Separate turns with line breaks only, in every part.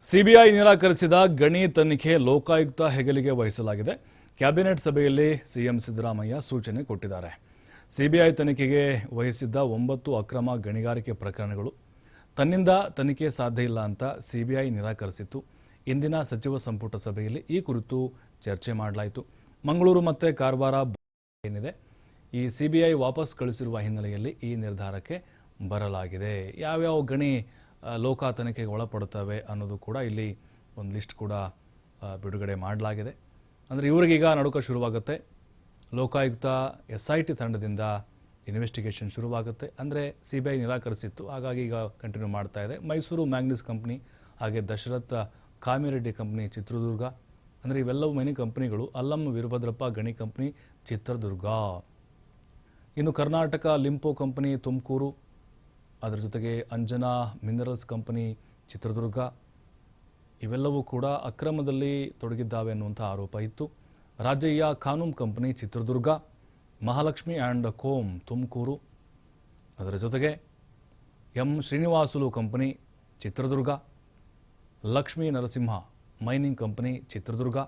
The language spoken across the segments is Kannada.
ಸಿಬಿಐ ನಿರಾಕರಿಸಿದ ಗಣಿ ತನಿಖೆ ಲೋಕಾಯುಕ್ತ ಹೆಗಲಿಗೆ ವಹಿಸಲಾಗಿದೆ. ಕ್ಯಾಬಿನೆಟ್ ಸಭೆಯಲ್ಲಿ ಸಿಎಂ ಸಿದ್ದರಾಮಯ್ಯ ಸೂಚನೆ ಕೊಟ್ಟಿದ್ದಾರೆ. ಸಿಬಿಐ ತನಿಖೆಗೆ ವಹಿಸಿದ್ದ 9 ಅಕ್ರಮ ಗಣಿಗಾರಿಕೆ ಪ್ರಕರಣಗಳು ತನ್ನಿಂದ ತನಿಖೆ ಸಾಧ್ಯ ಇಲ್ಲ ಅಂತ ಸಿಬಿಐ ನಿರಾಕರಿಸಿತ್ತು. ಇಂದಿನ ಸಚಿವ ಸಂಪುಟ ಸಭೆಯಲ್ಲಿ ಈ ಕುರಿತು ಚರ್ಚೆ ಮಾಡಲಾಯಿತು. ಮಂಗಳೂರು ಮತ್ತು ಕಾರವಾರ ಏನಿದೆ ಈ ಸಿಬಿಐ ವಾಪಸ್ ಕಳಿಸಿರುವ ಹಿನ್ನೆಲೆಯಲ್ಲಿ ಈ ನಿರ್ಧಾರಕ್ಕೆ ಬರಲಾಗಿದೆ. ಯಾವ್ಯಾವ ಗಣಿ ಲೋಕ ತನಿಖೆಗೆ ಒಳಪಡುತ್ತವೆ ಅನ್ನೋದು ಕೂಡ ಇಲ್ಲಿ ಒಂದು ಲಿಸ್ಟ್ ಕೂಡ ಬಿಡುಗಡೆ ಮಾಡಲಾಗಿದೆ. ಅಂದರೆ ಇವರಿಗೀಗ ನಡುಕ ಶುರುವಾಗುತ್ತೆ. ಲೋಕಾಯುಕ್ತ SIT ತಂಡದಿಂದ ಇನ್ವೆಸ್ಟಿಗೇಷನ್ ಶುರುವಾಗುತ್ತೆ. ಅಂದರೆ ಸಿಬಿಐ ನಿರಾಕರಿಸಿತ್ತು, ಹಾಗಾಗಿ ಈಗ ಕಂಟಿನ್ಯೂ ಮಾಡ್ತಾ ಇದೆ. ಮೈಸೂರು ಮ್ಯಾಂಗ್ನೀಸ್ ಕಂಪ್ನಿ, ಹಾಗೆ ದಶರಥ ಕಾಮಿರೆಡ್ಡಿ ಕಂಪ್ನಿ ಚಿತ್ರದುರ್ಗ, ಅಂದರೆ ಇವೆಲ್ಲವೂ ಮೆನಿ ಕಂಪ್ನಿಗಳು. ಅಲ್ಲಂ ವೀರಭದ್ರಪ್ಪ ಗಣಿ ಕಂಪ್ನಿ ಚಿತ್ರದುರ್ಗ, ಇನ್ನು ಕರ್ನಾಟಕ ಲಿಂಪೋ ಕಂಪನಿ ತುಮಕೂರು, ಅದರ ಜೊತೆಗೆ ಅಂಜನಾ ಮಿನರಲ್ಸ್ ಕಂಪನಿ ಚಿತ್ರದುರ್ಗ, ಇವೆಲ್ಲವೂ ಕೂಡ ಅಕ್ರಮದಲ್ಲಿ ತೊಡಗಿದ್ದಾವೆ ಅನ್ನುವಂಥ ಆರೋಪ ಇತ್ತು. ರಾಜಯ್ಯ ಕಾನೂಮ್ company Chitradurga, Mahalakshmi and co Tumakuru, ಅದರ ಜೊತೆಗೆ M Srinivasulu company Chitradurga, Lakshmi Narasimha mining company Chitradurga,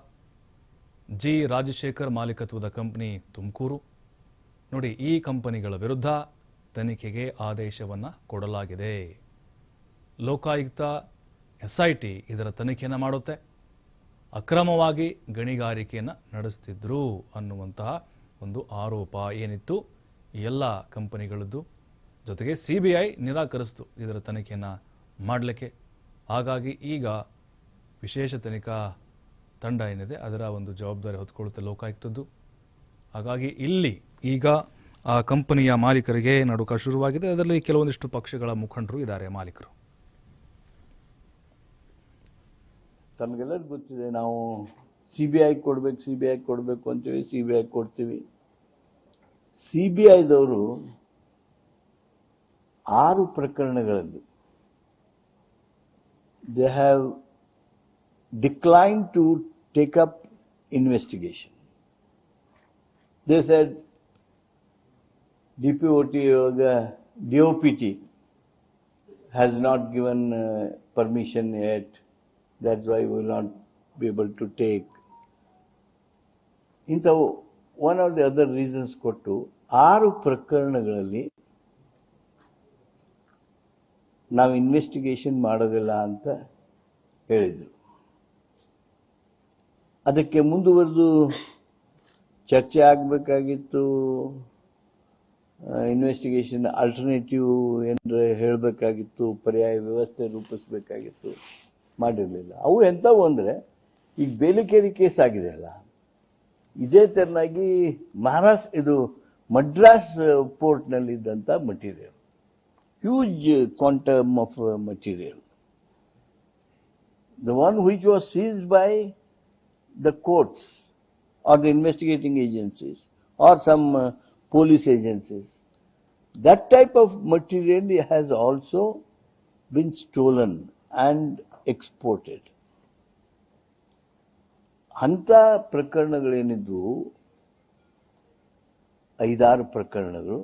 G Rajashekar ಮಾಲೀಕತ್ವದ ಕಂಪನಿ ತುಮಕೂರು. ನೋಡಿ, ಈ ಕಂಪನಿಗಳ ವಿರುದ್ಧ ತನಿಖೆಗೆ ಆದೇಶವನ್ನು ಕೊಡಲಾಗಿದೆ. ಲೋಕಾಯುಕ್ತ SIT ಇದರ ತನಿಖೆಯನ್ನು ಮಾಡುತ್ತೆ. ಅಕ್ರಮವಾಗಿ ಗಣಿಗಾರಿಕೆಯನ್ನು ನಡೆಸ್ತಿದ್ರು ಅನ್ನುವಂತಹ ಒಂದು ಆರೋಪ ಏನಿತ್ತು ಎಲ್ಲ ಕಂಪನಿಗಳದ್ದು. ಜೊತೆಗೆ CBI ನಿರಾಕರಿಸಿತು ಇದರ ತನಿಖೆಯನ್ನು ಮಾಡಲಿಕ್ಕೆ. ಹಾಗಾಗಿ ಈಗ ವಿಶೇಷ ತನಿಖಾ ತಂಡ ಏನಿದೆ ಅದರ ಒಂದು ಜವಾಬ್ದಾರಿ ಹೊತ್ಕೊಳ್ಳುತ್ತೆ ಲೋಕಾಯುಕ್ತದ್ದು. ಹಾಗಾಗಿ ಇಲ್ಲಿ ಈಗ ಆ ಕಂಪನಿಯ ಮಾಲೀಕರಿಗೆ ನಡುಕ ಶುರುವಾಗಿದೆ. ಅದರಲ್ಲಿ ಕೆಲವೊಂದಿಷ್ಟು ಪಕ್ಷಗಳ ಮುಖಂಡರು ಇದ್ದಾರೆ, ಮಾಲೀಕರು.
ತಮಗೆಲ್ಲರಿಗೂ ಗೊತ್ತಿದೆ, ನಾವು CBI ಕೊಡಬೇಕು ಅಂತೀವಿ, CBI ಕೊಡ್ತೀವಿ. CBIದವರು 6 ಪ್ರಕರಣಗಳಲ್ಲಿ they have declined to take up investigation. They said DOPT has not given permission yet. That's why we will not be able to take. Into one of the other reasons ಕೊಟ್ಟು 6 ಪ್ರಕರಣಗಳಲ್ಲಿ ನಾವು ಇನ್ವೆಸ್ಟಿಗೇಷನ್ ಮಾಡೋದಿಲ್ಲ ಅಂತ ಹೇಳಿದರು. ಅದಕ್ಕೆ ಮುಂದುವರೆದು ಚರ್ಚೆ ಆಗಬೇಕಾಗಿತ್ತು. ಇನ್ವೆಸ್ಟಿಗೇಷನ್ ಆಲ್ಟರ್ನೇಟಿವ್ ಏನಾರ ಹೇಳಬೇಕಾಗಿತ್ತು, ಪರ್ಯಾಯ ವ್ಯವಸ್ಥೆ ರೂಪಿಸಬೇಕಾಗಿತ್ತು, ಮಾಡಿರಲಿಲ್ಲ. ಅವು ಎಂಥವು ಅಂದರೆ, ಈಗ ಬೇಲಿಕೇರಿ ಕೇಸ್ ಆಗಿದೆ ಅಲ್ಲ, ಇದೇ ತೆರನಾಗಿ ಇದು ಮಡ್ರಾಸ್ ಪೋರ್ಟ್ನಲ್ಲಿದ್ದಂಥ material, huge quantum of material. The one which was seized by the courts or the investigating agencies or some police agencies, that type of material has also been stolen and exported. ಅಂತ ಪ್ರಕರಣಗಳೇನಿದ್ದು 5-6 ಪ್ರಕರಣಗಳು